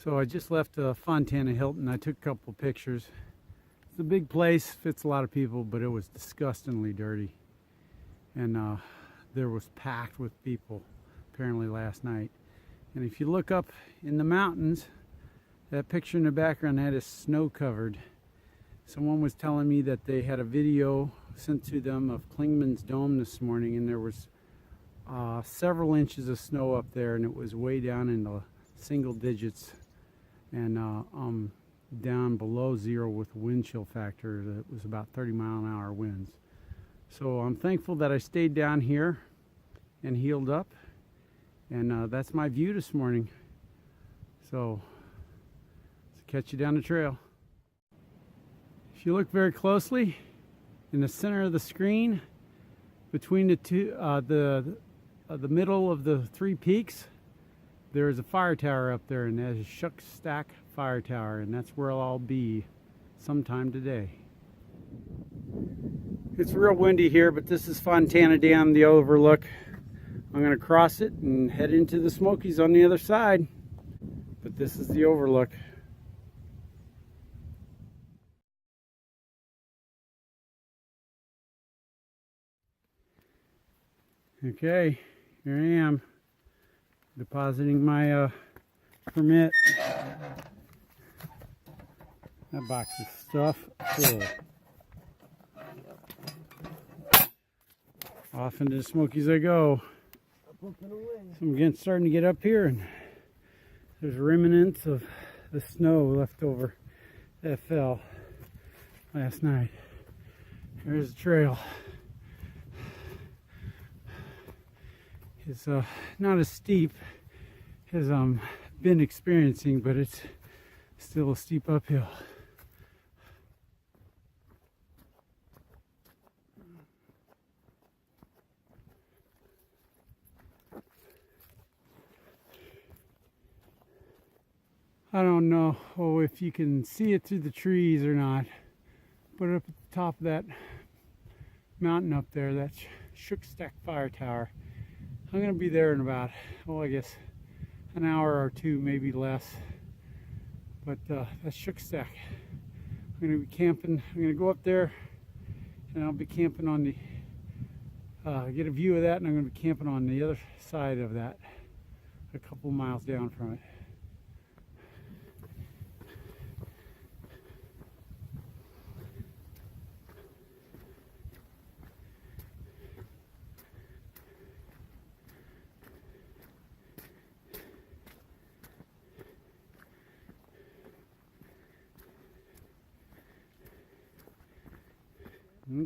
So I just left Fontana Hilton. I took a couple pictures. It's a big place, fits a lot of people, but it was disgustingly dirty. And there was packed with people apparently last night. And if you look up in the mountains, that picture in the background that is snow covered. Someone was telling me that they had a video sent to them of Klingman's Dome this morning, and there was several inches of snow up there, and it was way down in the single digits and down below zero with wind chill factor. That was about 30-mile-an-hour winds. So I'm thankful that I stayed down here and healed up, and that's my view this morning. So catch you down the trail. If you look very closely in the center of the screen, between the two, the middle of the three peaks, there is a fire tower up there, and that is Shuckstack Fire Tower, and that's where I'll be sometime today. It's real windy here, but this is Fontana Dam, the overlook. I'm going to cross it and head into the Smokies on the other side, but this is the overlook. Okay, here I am, depositing my permit. That box is stuffed full. Off into the Smokies I go. So I'm starting to get up here, and there's remnants of the snow left over that fell last night. There's the trail. It's not as steep as been experiencing, but it's still a steep uphill. I don't know if you can see it through the trees or not, but up at the top of that mountain up there, that Shuckstack Fire Tower, I'm going to be there in about, I guess an hour or two, maybe less. But that's Shuckstack. I'm going to be camping. I'm going to go up there, and I'll be camping on the, get a view of that, and I'm going to be camping on the other side of that, a couple miles down from it.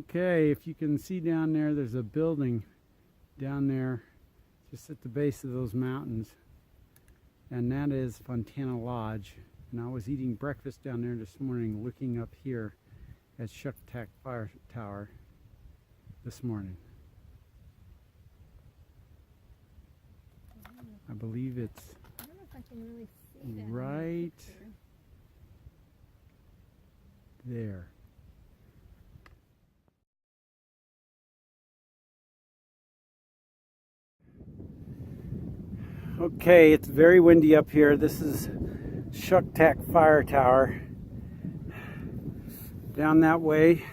Okay, if you can see down there, there's a building down there just at the base of those mountains, and that is Fontana Lodge. And I was eating breakfast down there this morning, looking up here at Shuckstack Fire Tower this morning. I believe it's I don't know if I can really see that right there. Okay, it's very windy up here. This is Shuckstack Fire Tower. Down that way,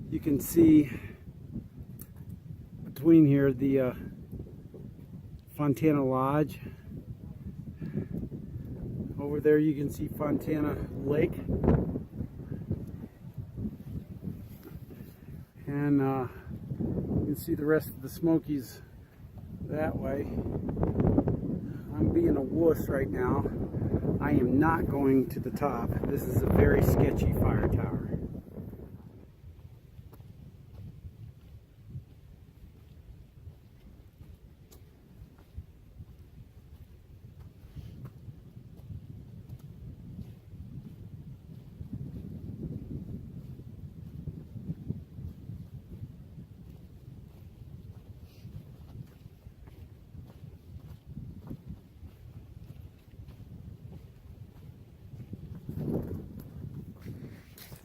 you can see between here the Fontana Lodge. Over there you can see Fontana Lake. And you can see the rest of the Smokies that way. I'm being a wuss right now. I am not going to the top. This is a very sketchy fire tower.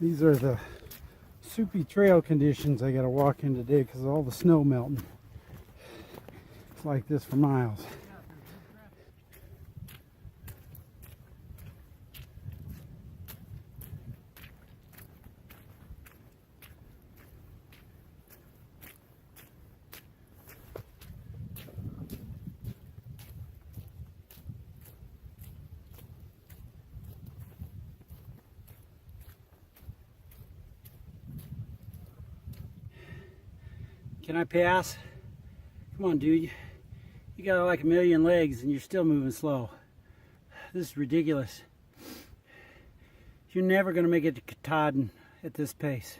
These are the soupy trail conditions I gotta walk in today because of all the snow melting. It's like this for miles. Can I pass? Come on, dude. You got like a million legs and you're still moving slow. This is ridiculous. You're never going to make it to Katahdin at this pace.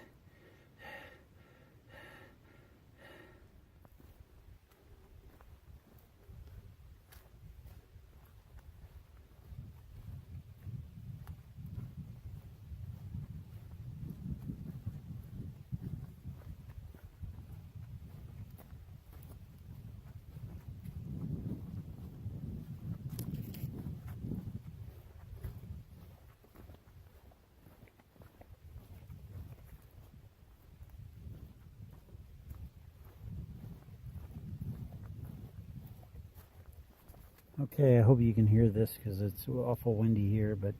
Okay, I hope you can hear this because it's awful windy here, but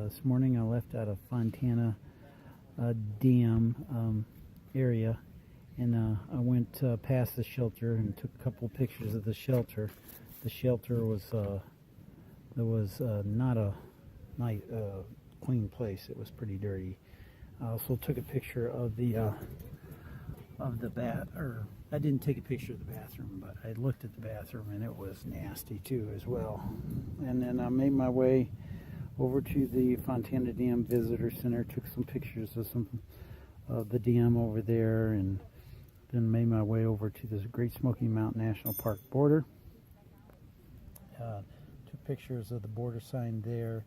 this morning I left out of Fontana Dam area, and I went past the shelter and took a couple pictures of the shelter. The shelter was not a nice clean place. It was pretty dirty. I also took a picture of the bath, or I didn't take a picture of the bathroom, but I looked at the bathroom and it was nasty too as well. And then I made my way over to the Fontana Dam Visitor Center, took some pictures of the dam over there, and then made my way over to this Great Smoky Mountain National Park border. Took pictures of the border sign there,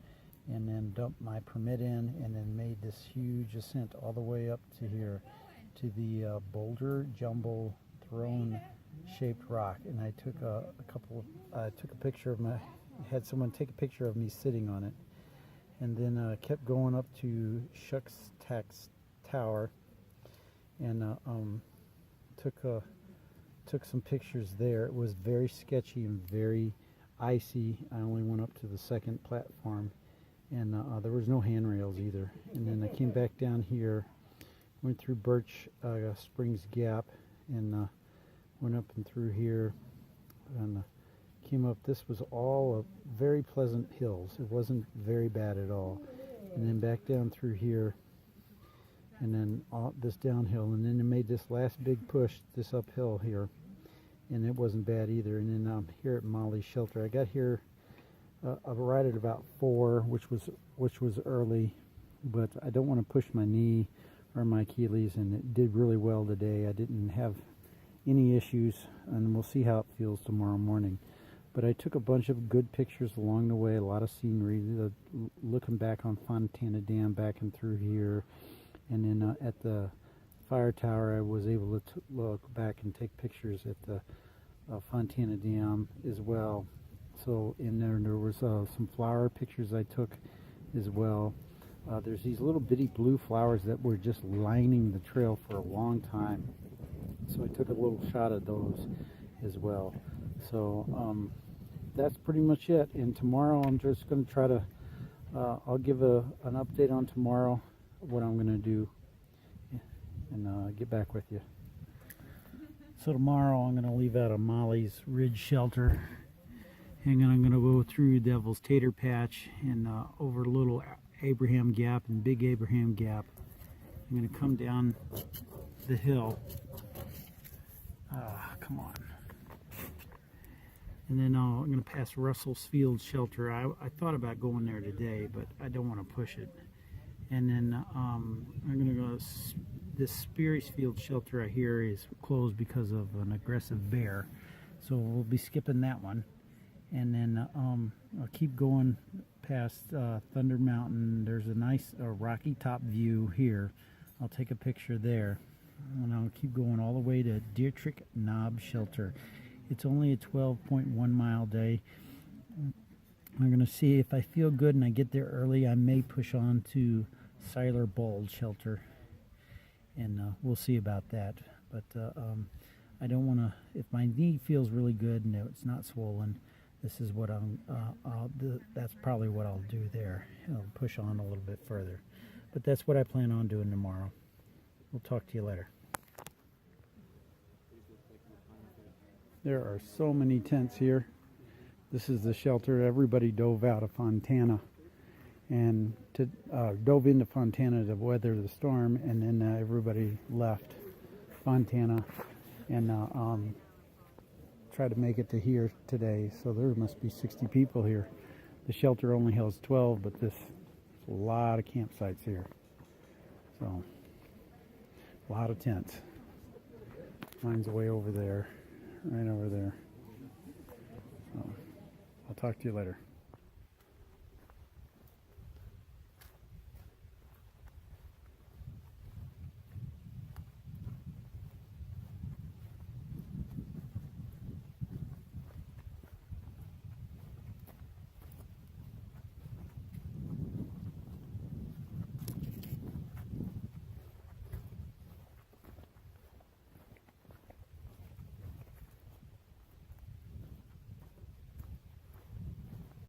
and then dumped my permit in, and then made this huge ascent all the way up to here to the boulder jumbo throne shaped rock. And I took took a picture of had someone take a picture of me sitting on it, and then kept going up to Shucks Tax Tower, and took some pictures there. It was very sketchy and very icy. I only went up to the second platform, and there was no handrails either. And then I came back down here, went through Birch Springs Gap, and went up and through here, and came up. This was all very pleasant hills. It wasn't very bad at all. And then back down through here, and then this downhill, and then it made this last big push, this uphill here, and it wasn't bad either. And then I'm here at Mollies Shelter. I got here right at about 4, which was early, but I don't want to push my knee or my Achilles, and it did really well today. I didn't have any issues, and we'll see how it feels tomorrow morning. But I took a bunch of good pictures along the way, a lot of scenery, looking back on Fontana Dam back and through here, and then at the fire tower I was able to look back and take pictures at the Fontana Dam as well. So in there was some flower pictures I took as well. There's these little bitty blue flowers that were just lining the trail for a long time, so I took a little shot of those as well. So that's pretty much it. And tomorrow I'm just going to try to I'll give an update on tomorrow, what I'm going to do, and get back with you. So tomorrow I'm going to leave out of Mollies Ridge Shelter, and then I'm going to go through Devil's Tater Patch and over Little Abraham Gap and Big Abraham Gap. I'm going to come down the hill. Come on. And then I'm going to pass Russell's Field Shelter. I thought about going there today, but I don't want to push it. And then I'm going to go, this Speary's Field Shelter I hear is closed because of an aggressive bear. So we'll be skipping that one. And then I'll keep going past Thunder Mountain. There's a nice rocky top view here. I'll take a picture there. And I'll keep going all the way to Dietrich Knob Shelter. It's only a 12.1 mile day. I'm going to see if I feel good and I get there early, I may push on to Siler Bald Shelter. And we'll see about that. But I don't want to, if my knee feels really good and it's not swollen, this is what that's probably what I'll do there. I'll push on a little bit further. But that's what I plan on doing tomorrow. We'll talk to you later. There are so many tents here. This is the shelter. Everybody dove out of Fontana and dove into Fontana to weather the storm, and then everybody left Fontana and tried to make it to here today. So there must be 60 people here. The shelter only holds 12, but there's a lot of campsites here. So a lot of tents. Mine's way over there, right over there. So I'll talk to you later.